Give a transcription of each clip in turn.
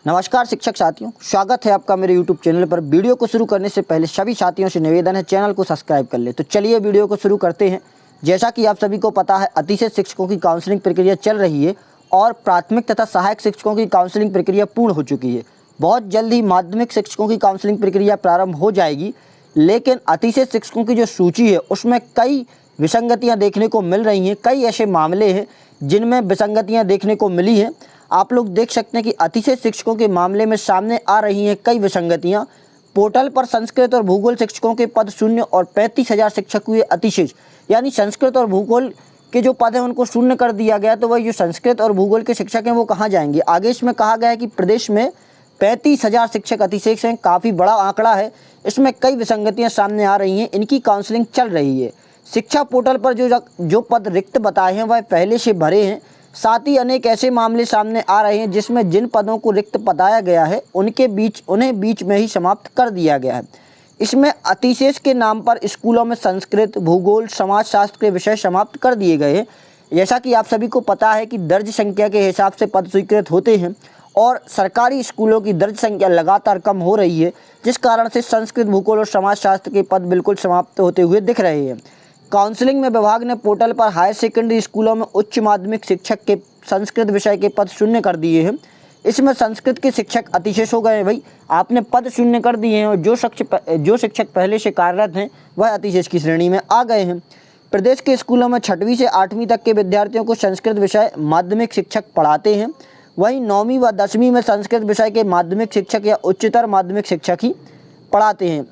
नमस्कार शिक्षक साथियों, स्वागत है आपका मेरे YouTube चैनल पर। वीडियो को शुरू करने से पहले सभी साथियों से निवेदन है, चैनल को सब्सक्राइब कर ले। तो चलिए वीडियो को शुरू करते हैं। जैसा कि आप सभी को पता है, अतिशय शिक्षकों की काउंसलिंग प्रक्रिया चल रही है और प्राथमिक तथा सहायक शिक्षकों की काउंसलिंग प्रक्रिया पूर्ण हो चुकी है। बहुत जल्द ही माध्यमिक शिक्षकों की काउंसलिंग प्रक्रिया प्रारंभ हो जाएगी, लेकिन अतिशय शिक्षकों की जो सूची है उसमें कई विसंगतियाँ देखने को मिल रही हैं। कई ऐसे मामले हैं जिनमें विसंगतियाँ देखने को मिली हैं। आप लोग देख सकते हैं कि अतिशय शिक्षकों के मामले में सामने आ रही हैं कई विसंगतियां। पोर्टल पर संस्कृत और भूगोल शिक्षकों के पद शून्य और 35,000 शिक्षक हुए अतिशेष, यानी संस्कृत और भूगोल के जो पद हैं उनको शून्य कर दिया गया। तो वही जो संस्कृत और भूगोल के शिक्षक हैं वो कहाँ जाएंगे? आगे इसमें कहा गया है कि प्रदेश में 35,000 शिक्षक अतिशेष हैं। काफ़ी बड़ा आंकड़ा है, इसमें कई विसंगतियाँ सामने आ रही हैं। इनकी काउंसलिंग चल रही है। शिक्षा पोर्टल पर जो पद रिक्त बताए हैं वह पहले से भरे हैं। साथ ही अनेक ऐसे मामले सामने आ रहे हैं जिसमें जिन पदों को रिक्त बताया गया है उन्हें बीच में ही समाप्त कर दिया गया है। इसमें अतिशेष के नाम पर स्कूलों में संस्कृत, भूगोल, समाजशास्त्र के विषय समाप्त कर दिए गए हैं। जैसा कि आप सभी को पता है कि दर्ज संख्या के हिसाब से पद स्वीकृत होते हैं और सरकारी स्कूलों की दर्ज संख्या लगातार कम हो रही है, जिस कारण से संस्कृत, भूगोल और समाजशास्त्र के पद बिल्कुल समाप्त होते हुए दिख रहे हैं। काउंसलिंग में विभाग ने पोर्टल पर हायर सेकेंडरी स्कूलों में उच्च माध्यमिक शिक्षक के संस्कृत विषय के पद शून्य कर दिए हैं। इसमें संस्कृत के शिक्षक अतिशेष हो गए हैं। भाई, आपने पद शून्य कर दिए हैं और जो शिक्षक पहले से कार्यरत हैं वह अतिशेष की श्रेणी में आ गए हैं। प्रदेश के स्कूलों में 6वीं से 8वीं तक के विद्यार्थियों को संस्कृत विषय माध्यमिक शिक्षक पढ़ाते हैं। वहीं 9वीं व 10वीं में संस्कृत विषय के माध्यमिक शिक्षक या उच्चतर माध्यमिक शिक्षक ही पढ़ाते हैं।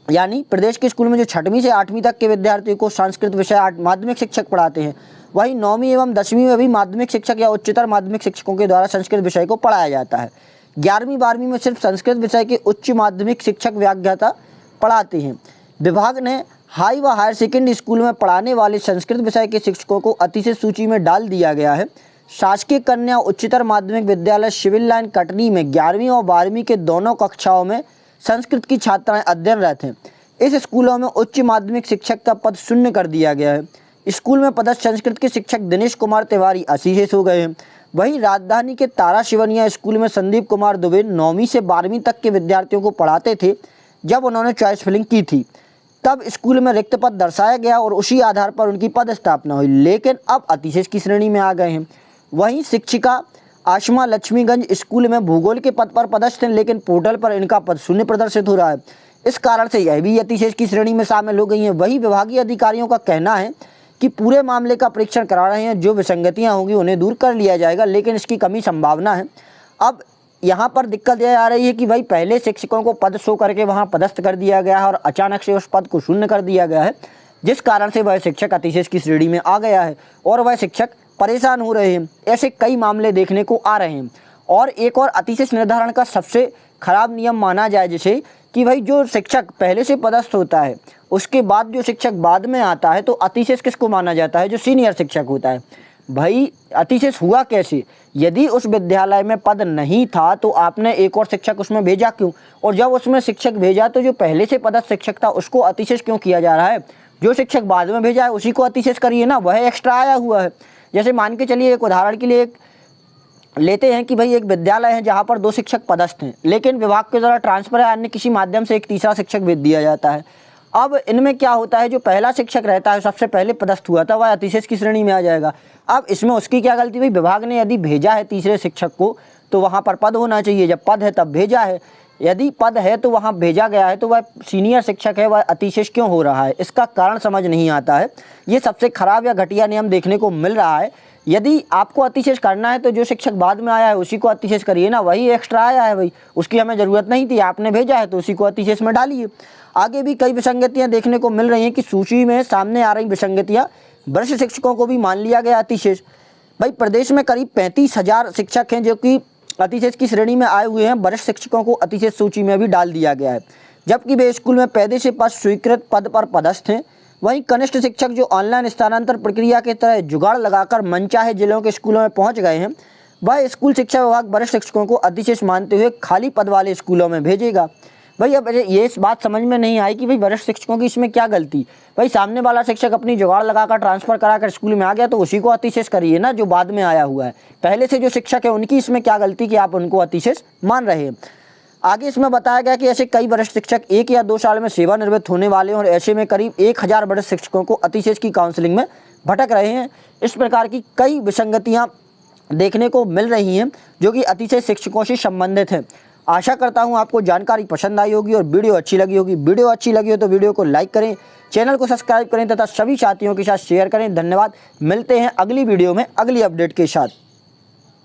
यानी प्रदेश के स्कूल में जो 6वीं से 8वीं तक के विद्यार्थियों को संस्कृत विषय माध्यमिक शिक्षक पढ़ाते हैं, वहीं 9वीं एवं 10वीं में भी माध्यमिक शिक्षक या उच्चतर माध्यमिक शिक्षकों के द्वारा संस्कृत विषय को पढ़ाया जाता है। 11वीं 12वीं में सिर्फ संस्कृत विषय के उच्च माध्यमिक शिक्षक व्याख्याता पढ़ाते हैं। विभाग ने हाई व हायर सेकेंडरी स्कूल में पढ़ाने वाले संस्कृत विषय के शिक्षकों को अतिशेष सूची में डाल दिया गया है। शासकीय कन्या उच्चतर माध्यमिक विद्यालय सिविल लाइन कटनी में 11वीं और 12वीं के दोनों कक्षाओं में संस्कृत की छात्राएं अध्ययनरत हैं। इस स्कूलों में उच्च माध्यमिक शिक्षक का पद शून्य कर दिया गया है। स्कूल में पदस्थ संस्कृत के शिक्षक दिनेश कुमार तिवारी अतिशेष हो गए हैं। वहीं राजधानी के तारा शिवनिया स्कूल में संदीप कुमार दुबे 9वीं से 12वीं तक के विद्यार्थियों को पढ़ाते थे। जब उन्होंने चॉइस फिलिंग की थी तब स्कूल में रिक्त पद दर्शाया गया और उसी आधार पर उनकी पद स्थापना हुई, लेकिन अब अतिशेष की श्रेणी में आ गए हैं। वहीं शिक्षिका आशमा लक्ष्मीगंज स्कूल में भूगोल के पद पर पदस्थ हैं, लेकिन पोर्टल पर इनका पद शून्य प्रदर्शित हो रहा है। इस कारण से यह भी अतिशेष की श्रेणी में शामिल हो गई हैं। वही विभागीय अधिकारियों का कहना है कि पूरे मामले का परीक्षण करा रहे हैं, जो विसंगतियां होंगी उन्हें दूर कर लिया जाएगा, लेकिन इसकी कमी संभावना है। अब यहाँ पर दिक्कत यह आ रही है कि भाई पहले शिक्षकों को पद शो करके वहाँ पदस्थ कर दिया गया है और अचानक से उस पद को शून्य कर दिया गया है, जिस कारण से वह शिक्षक अतिशेष की श्रेणी में आ गया है और वह शिक्षक परेशान हो रहे हैं। ऐसे कई मामले देखने को आ रहे हैं। और एक और अतिशेष निर्धारण का सबसे खराब नियम माना जाए जैसे कि भाई जो शिक्षक पहले से पदस्थ होता है उसके बाद जो शिक्षक बाद में आता है तो अतिशेष किसको माना जाता है? जो सीनियर शिक्षक होता है। भाई अतिशेष हुआ कैसे? यदि उस विद्यालय में पद नहीं था तो आपने एक और शिक्षक उसमें भेजा क्यों? और जब उसमें शिक्षक भेजा तो जो पहले से पदस्थ शिक्षक था उसको अतिशेष क्यों किया जा रहा है? जो शिक्षक बाद में भेजा है उसी को अतिशेष करिए ना, वह एक्स्ट्रा आया हुआ है। जैसे मान के चलिए, एक उदाहरण के लिए लेते हैं कि भाई एक विद्यालय है जहाँ पर 2 शिक्षक पदस्थ हैं, लेकिन विभाग के द्वारा ट्रांसफर या अन्य किसी माध्यम से एक तीसरा शिक्षक भेज दिया जाता है। अब इनमें क्या होता है, जो पहला शिक्षक रहता है सबसे पहले पदस्थ हुआ था वह अतिशेष की श्रेणी में आ जाएगा। अब इसमें उसकी क्या गलती? भाई विभाग ने यदि भेजा है तीसरे शिक्षक को तो वहाँ पर पद होना चाहिए। जब पद है तब भेजा है, यदि पद है तो वहाँ भेजा गया है तो वह सीनियर शिक्षक है, वह अतिशेष क्यों हो रहा है? इसका कारण समझ नहीं आता है। ये सबसे खराब या घटिया नियम देखने को मिल रहा है। यदि आपको अतिशेष करना है तो जो शिक्षक बाद में आया है उसी को अतिशेष करिए ना, वही एक्स्ट्रा आया है भाई, उसकी हमें ज़रूरत नहीं थी, आपने भेजा है तो उसी को अतिशेष में डालिए। आगे भी कई विसंगतियां देखने को मिल रही हैं कि सूची में सामने आ रही विसंगतियां वरिष्ठ शिक्षकों को भी मान लिया गया अतिशेष। भाई प्रदेश में करीब 35,000 शिक्षक हैं जो कि अतिशेष की श्रेणी में आए हुए हैं। वरिष्ठ शिक्षकों को अतिशेष सूची में भी डाल दिया गया है, जबकि वे स्कूल में पहले से स्वीकृत पद पर पदस्थ हैं। वहीं कनिष्ठ शिक्षक जो ऑनलाइन स्थानांतरण प्रक्रिया के तरह जुगाड़ लगाकर मनचाहे जिलों के स्कूलों में पहुंच गए हैं, वह स्कूल शिक्षा विभाग वरिष्ठ शिक्षकों को अतिशेष मानते हुए खाली पद वाले स्कूलों में भेजेगा। भाई अब ये इस बात समझ में नहीं आई कि भाई वरिष्ठ शिक्षकों की इसमें क्या गलती। भाई सामने वाला शिक्षक अपनी जुगाड़ लगाकर ट्रांसफर कराकर स्कूल में आ गया तो उसी को अतिशेष करिए ना, जो बाद में आया हुआ है। पहले से जो शिक्षक है उनकी इसमें क्या गलती कि आप उनको अतिशेष मान रहे हैं। आगे इसमें बताया गया कि ऐसे कई वरिष्ठ शिक्षक 1 या 2 साल में सेवानिवृत्त होने वाले हैं और ऐसे में करीब 1000 वरिष्ठ शिक्षकों को अतिशेष की काउंसलिंग में भटक रहे हैं। इस प्रकार की कई विसंगतियां देखने को मिल रही हैं जो कि अतिशय शिक्षकों से संबंधित हैं। आशा करता हूं आपको जानकारी पसंद आई होगी और वीडियो अच्छी लगी होगी। वीडियो अच्छी लगी हो तो वीडियो को लाइक करें, चैनल को सब्सक्राइब करें तथा सभी साथियों के साथ शेयर करें। धन्यवाद। मिलते हैं अगली वीडियो में अगली अपडेट के साथ।